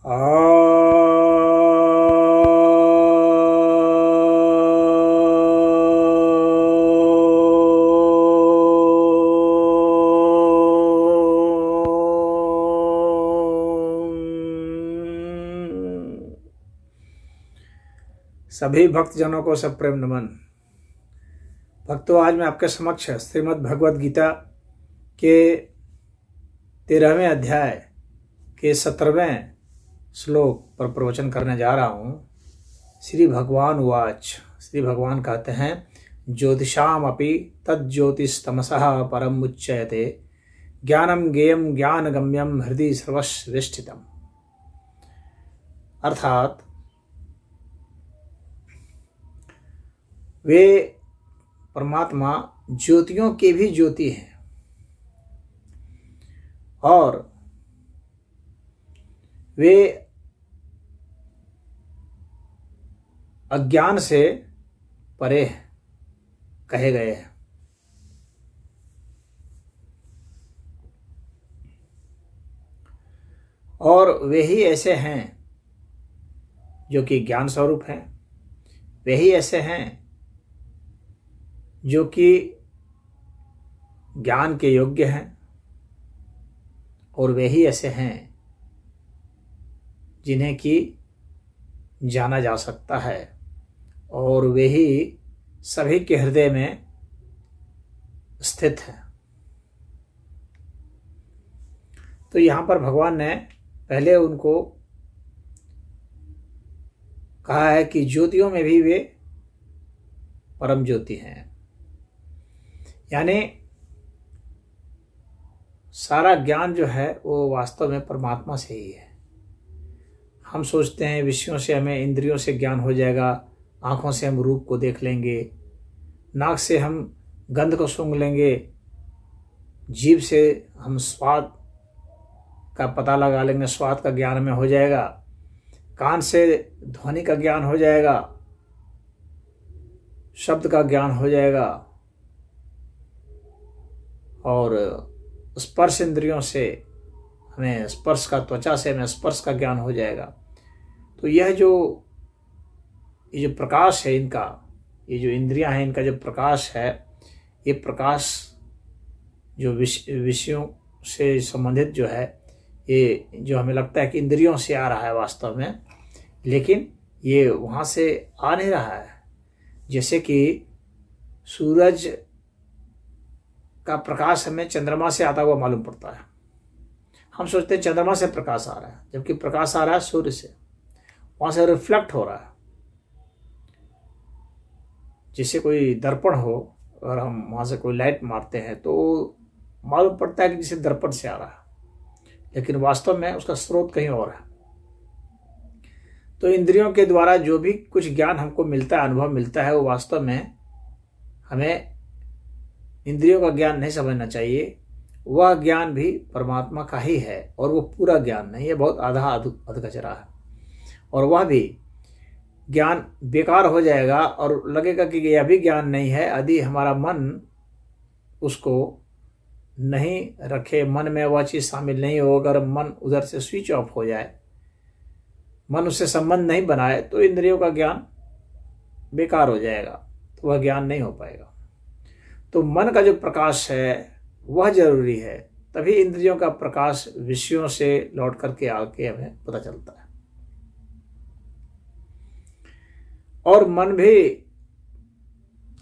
सभी भक्तजनों को सप्रेम नमन। भक्तों, आज मैं आपके समक्ष श्रीमद् भगवद गीता के 13वें अध्याय के 17वें श्लोक पर प्रवचन करने जा रहा हूँ। श्री भगवान उवाच। श्री भगवान कहते हैं, ज्योतिषाम अपि तज्ज्योतिस्तमसः परम उच्यते ज्ञानम ज्ञेयम ज्ञानगम्यम हृदि सर्वस्वेष्टितम। अर्थात वे परमात्मा ज्योतियों के भी ज्योति हैं और वे अज्ञान से परे कहे गए हैं। और वे ही ऐसे हैं जो कि ज्ञान स्वरूप हैं, वे ही ऐसे हैं जो कि ज्ञान के योग्य हैं, और वे ही ऐसे हैं जिन्हें कि जाना जा सकता है, और वे ही सभी के हृदय में स्थित हैं। तो यहाँ पर भगवान ने पहले उनको कहा है कि ज्योतियों में भी वे परम ज्योति हैं, यानी सारा ज्ञान जो है वो वास्तव में परमात्मा से ही है। हम सोचते हैं विषयों से हमें, इंद्रियों से ज्ञान हो जाएगा, आँखों से हम रूप को देख लेंगे, नाक से हम गंध को सूंघ लेंगे, जीभ से हम स्वाद का पता लगा लेंगे, स्वाद का ज्ञान हमें हो जाएगा, कान से ध्वनि का ज्ञान हो जाएगा, शब्द का ज्ञान हो जाएगा, और स्पर्श इंद्रियों से हमें स्पर्श का, त्वचा से हमें स्पर्श का ज्ञान हो जाएगा। तो ये जो प्रकाश है इनका, ये जो इंद्रियां हैं इनका जो प्रकाश है, ये प्रकाश जो विषयों से संबंधित जो है, ये जो हमें लगता है कि इंद्रियों से आ रहा है वास्तव में, लेकिन ये वहाँ से आ नहीं रहा है। जैसे कि सूरज का प्रकाश हमें चंद्रमा से आता हुआ मालूम पड़ता है। हम सोचते हैं चंद्रमा से प्रकाश आ रहा है, जबकि प्रकाश आ रहा है सूर्य से, वहाँ से रिफ्लेक्ट हो रहा है। जैसे कोई दर्पण हो और हम वहाँ से कोई लाइट मारते हैं तो मालूम पड़ता है कि जैसे दर्पण से आ रहा है, लेकिन वास्तव में उसका स्रोत कहीं और है। तो इंद्रियों के द्वारा जो भी कुछ ज्ञान हमको मिलता है, अनुभव मिलता है, वो वास्तव में हमें इंद्रियों का ज्ञान नहीं समझना चाहिए। वह ज्ञान भी परमात्मा का ही है, और वो पूरा ज्ञान नहीं है, बहुत आधा अधकचरा है, और वह भी ज्ञान बेकार हो जाएगा और लगेगा कि यह भी ज्ञान नहीं है यदि हमारा मन उसको नहीं रखे, मन में वह चीज़ शामिल नहीं हो। अगर मन उधर से स्विच ऑफ हो जाए, मन उससे संबंध नहीं बनाए, तो इंद्रियों का ज्ञान बेकार हो जाएगा, तो वह ज्ञान नहीं हो पाएगा। तो मन का जो प्रकाश है वह जरूरी है, तभी इंद्रियों का प्रकाश विषयों से लौट करके आके हमें पता चलता है। और मन भी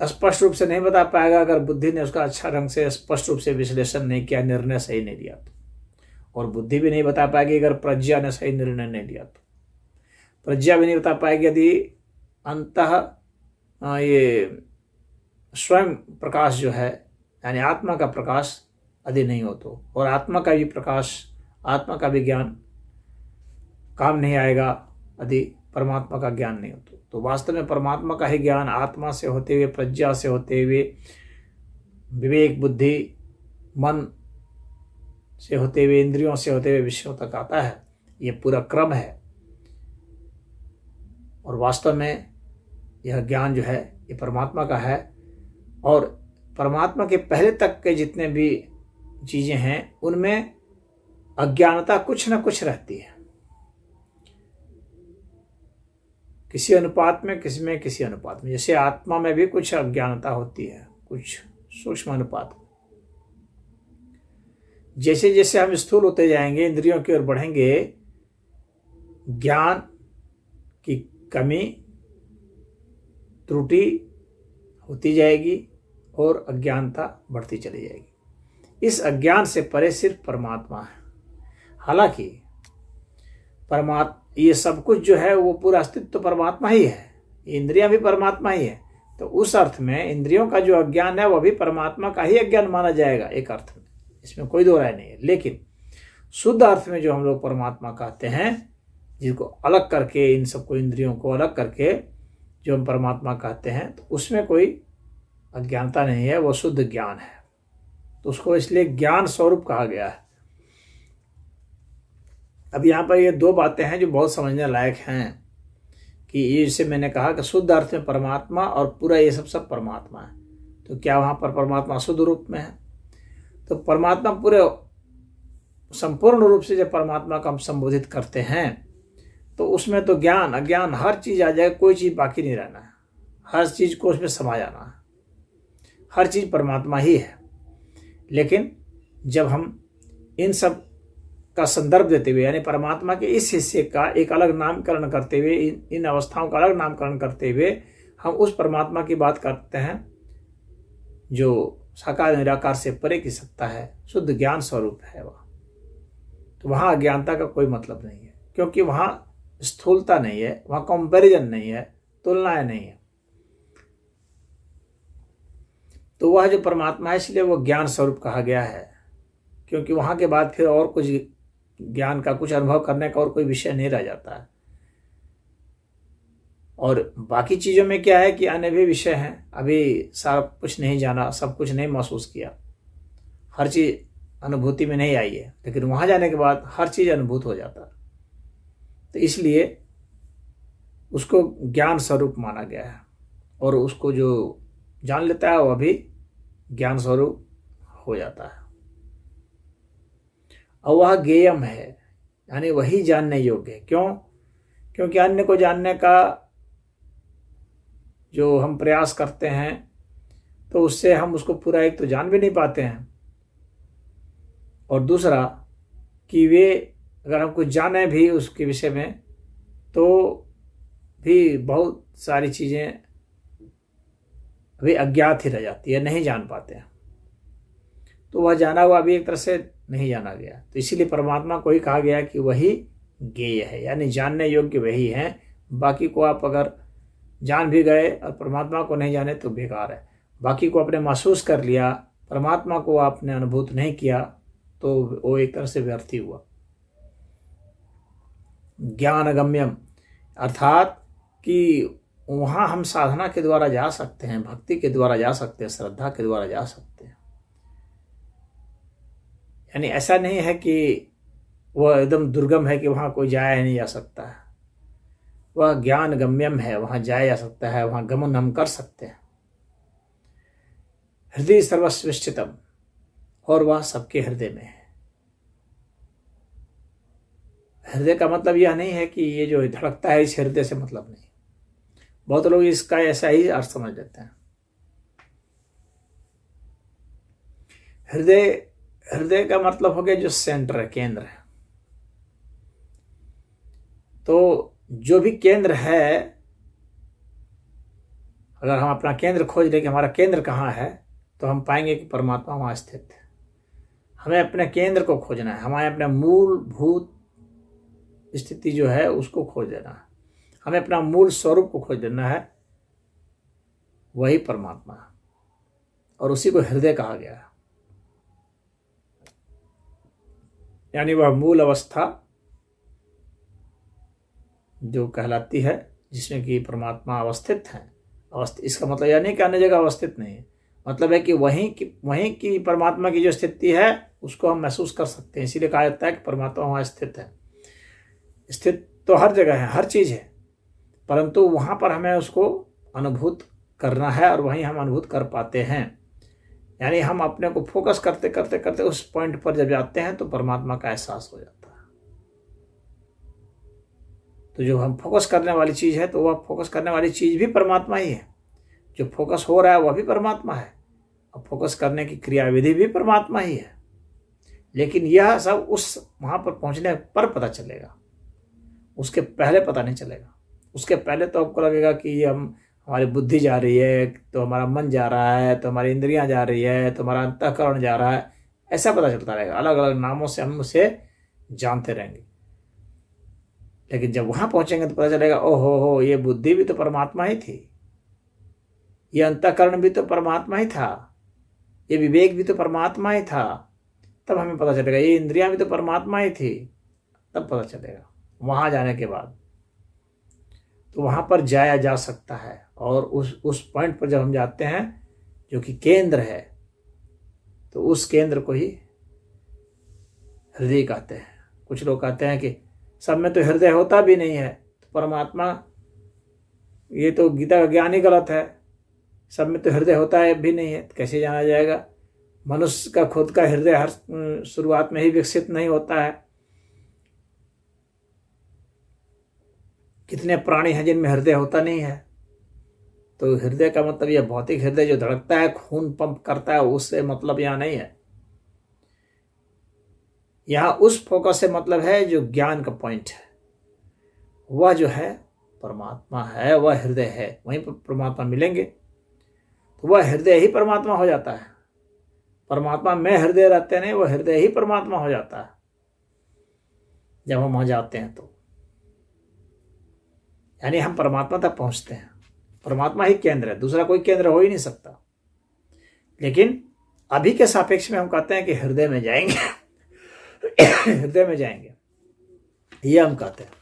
स्पष्ट रूप से नहीं बता पाएगा अगर बुद्धि ने उसका अच्छा ढंग से स्पष्ट रूप से विश्लेषण नहीं किया, निर्णय सही नहीं लिया तो। और बुद्धि भी नहीं बता पाएगी अगर प्रज्ञा ने सही निर्णय नहीं लिया तो। प्रज्ञा भी नहीं बता पाएगी यदि अंतः ये स्वयं प्रकाश जो है, यानी आत्मा का प्रकाश यदि नहीं हो तो। और आत्मा का भी प्रकाश, आत्मा का भी ज्ञान काम नहीं आएगा यदि परमात्मा का ज्ञान नहीं हो तो। वास्तव में परमात्मा का ही ज्ञान आत्मा से होते हुए, प्रज्ञा से होते हुए, विवेक, बुद्धि, मन से होते हुए, इंद्रियों से होते हुए विषयों तक आता है। ये पूरा क्रम है, और वास्तव में यह ज्ञान जो है ये परमात्मा का है। और परमात्मा के पहले तक के जितने भी चीज़ें हैं उनमें अज्ञानता कुछ न कुछ रहती है। किसी अनुपात में, किसी अनुपात में। जैसे आत्मा में भी कुछ अज्ञानता होती है, कुछ सूक्ष्म अनुपात। जैसे जैसे हम स्थूल होते जाएंगे, इंद्रियों की ओर बढ़ेंगे, ज्ञान की कमी, त्रुटि होती जाएगी और अज्ञानता बढ़ती चली जाएगी। इस अज्ञान से परे सिर्फ परमात्मा है। हालांकि ये सब कुछ जो है वो पूरा अस्तित्व तो परमात्मा ही है, इंद्रियां भी परमात्मा ही है। तो उस अर्थ में इंद्रियों का जो अज्ञान है वह भी परमात्मा का ही अज्ञान माना जाएगा एक अर्थ में, इसमें कोई दो राय नहीं है। लेकिन शुद्ध अर्थ में जो हम लोग परमात्मा कहते हैं, जिसको अलग करके, इन सबको इंद्रियों को अलग करके जो हम परमात्मा कहते हैं, तो उसमें कोई अज्ञानता नहीं है, वो शुद्ध ज्ञान है। तो उसको इसलिए ज्ञान स्वरूप कहा गया है। अब यहाँ पर ये दो बातें हैं जो बहुत समझने लायक हैं कि ये, जैसे मैंने कहा कि शुद्ध अर्थ में परमात्मा और पूरा ये सब परमात्मा है। तो क्या वहाँ पर परमात्मा शुद्ध रूप में है? तो परमात्मा पूरे संपूर्ण रूप से जब परमात्मा को हम संबोधित करते हैं तो उसमें तो ज्ञान अज्ञान हर चीज़ आ जाएगा, कोई चीज़ बाकी नहीं रहना है, हर चीज़ को उसमें समा जाना है, हर चीज़ परमात्मा ही है। लेकिन जब हम इन सब का संदर्भ देते हुए, यानी परमात्मा के इस हिस्से का एक अलग नामकरण करते हुए, इन अवस्थाओं का अलग नामकरण करते हुए हम उस परमात्मा की बात करते हैं जो साकार निराकार से परे की सत्ता है, शुद्ध ज्ञान स्वरूप है वह। तो वहाँ अज्ञानता का कोई मतलब नहीं है, क्योंकि वहाँ स्थूलता नहीं है, वहाँ कंपैरिजन नहीं है, तुलनाएं नहीं है। तो वह जो परमात्मा है इसलिए वो ज्ञान स्वरूप कहा गया है, क्योंकि वहाँ के बाद फिर और कुछ ज्ञान का, कुछ अनुभव करने का और कोई विषय नहीं रह जाता है। और बाकी चीज़ों में क्या है कि अन्य भी विषय हैं, अभी सब कुछ नहीं जाना, सब कुछ नहीं महसूस किया, हर चीज़ अनुभूति में नहीं आई है, लेकिन वहाँ जाने के बाद हर चीज़ अनुभूत हो जाता है। तो इसलिए उसको ज्ञान स्वरूप माना गया है, और उसको जो जान लेता है वह भी ज्ञान स्वरूप हो जाता है। और वह ज्ञेयम है, यानी वही जानने योग्य है। क्यों? क्योंकि अन्य को जानने का जो हम प्रयास करते हैं तो उससे हम उसको पूरा एक तो जान भी नहीं पाते हैं, और दूसरा कि वे अगर हम कुछ जाने भी उसके विषय में तो भी बहुत सारी चीज़ें अभी अज्ञात ही रह जाती है, नहीं जान पाते हैं। तो वह जाना हुआ अभी एक तरह से नहीं जाना गया। तो इसीलिए परमात्मा को ही कहा गया कि वही ज्ञेय है, यानी जानने योग्य वही है। बाकी को आप अगर जान भी गए और परमात्मा को नहीं जाने तो बेकार है। बाकी को आपने महसूस कर लिया, परमात्मा को आपने अनुभूत नहीं किया, तो वो एक तरह से व्यर्थ ही हुआ। ज्ञान गम्यम अर्थात कि वहाँ हम साधना के द्वारा जा सकते हैं, भक्ति के द्वारा जा सकते हैं, श्रद्धा के द्वारा जा सकते हैं। यानी ऐसा नहीं है कि वह एकदम दुर्गम है कि वहाँ कोई जाया नहीं जा सकता है। वह ज्ञान गम्यम है, वहाँ जाया जा सकता है, वहाँ गमन हम कर सकते हैं। हृदय सर्वस्विष्ठितम, और वह सबके हृदय में है। हृदय का मतलब यह नहीं है कि ये जो धड़कता है इस हृदय से मतलब नहीं। बहुत लोग इसका ऐसा ही अर्थ समझ लेते हैं। हृदय का मतलब हो गया जो सेंटर है, केंद्र है। तो जो भी केंद्र है, अगर हम अपना केंद्र खोज लें कि हमारा केंद्र कहाँ है, तो हम पाएंगे कि परमात्मा वहाँ स्थित है। हमें अपने केंद्र को खोजना है, हमें अपना मूलभूत स्थिति जो है उसको खोज लेना है, हमें अपना मूल स्वरूप को खोज लेना है, वही परमात्मा है, और उसी को हृदय कहा गया है। यानी वह मूल अवस्था जो कहलाती है, जिसमें कि परमात्मा अवस्थित है। इसका मतलब यह नहीं कि अन्य जगह अवस्थित नहीं है, मतलब है कि वहीं की परमात्मा की जो स्थिति है उसको हम महसूस कर सकते हैं। इसीलिए कहा जाता है कि परमात्मा वहाँ स्थित है। स्थित तो हर जगह है, हर चीज़ है, परंतु वहाँ पर हमें उसको अनुभूत करना है, और वहीं हम अनुभूत कर पाते हैं। यानी हम अपने को फोकस करते करते करते उस पॉइंट पर जब जाते हैं तो परमात्मा का एहसास हो जाता है। तो जो हम फोकस करने वाली चीज़ है, तो वह फोकस करने वाली चीज़ भी परमात्मा ही है। जो फोकस हो रहा है वह भी परमात्मा है, और फोकस करने की क्रियाविधि भी परमात्मा ही है। लेकिन यह सब उस वहाँ पर पहुँचने पर पता चलेगा, उसके पहले पता नहीं चलेगा। उसके पहले तो आपको लगेगा कि ये हमारी बुद्धि जा रही है, तो हमारा मन जा रहा है, तो हमारी इंद्रियां जा रही है, तो हमारा अंतःकरण जा रहा है, ऐसा पता चलता रहेगा। अलग अलग नामों से हम उसे जानते रहेंगे। लेकिन जब वहां पहुंचेंगे तो पता चलेगा, ओहो हो, ये बुद्धि भी तो परमात्मा ही थी, ये अंतःकरण भी तो परमात्मा ही था, ये विवेक भी तो परमात्मा ही था। तब हमें पता चलेगा ये इंद्रियां भी तो परमात्मा ही थी। तब पता चलेगा वहां जाने के बाद। तो वहां पर जाया जा सकता है, और उस पॉइंट पर जब हम जाते हैं जो कि केंद्र है, तो उस केंद्र को ही हृदय कहते हैं। कुछ लोग कहते हैं कि सब में तो हृदय होता भी नहीं है, तो परमात्मा, ये तो गीता का ज्ञान ही गलत है। सब में तो हृदय होता है भी नहीं है, तो कैसे जाना जाएगा? मनुष्य का खुद का हृदय हर शुरुआत में ही विकसित नहीं होता है। कितने प्राणी हैं जिनमें हृदय होता नहीं है। तो हृदय का मतलब यह भौतिक हृदय जो धड़कता है, खून पंप करता है, उससे मतलब यहाँ नहीं है। यहाँ उस फोकस से मतलब है जो ज्ञान का पॉइंट है, वह जो है परमात्मा है, वह हृदय है। वहीं पर परमात्मा मिलेंगे तो वह हृदय ही परमात्मा हो जाता है। परमात्मा में हृदय रहते नहीं, वह हृदय ही परमात्मा हो जाता है जब हम वहां जाते हैं। तो यानी हम परमात्मा तक पहुंचते हैं। परमात्मा ही केंद्र है, दूसरा कोई केंद्र हो ही नहीं सकता। लेकिन अभी के सापेक्ष में हम कहते हैं कि हृदय में जाएंगे हृदय में जाएंगे, ये हम कहते हैं।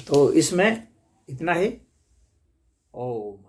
तो इसमें इतना ही। ओम।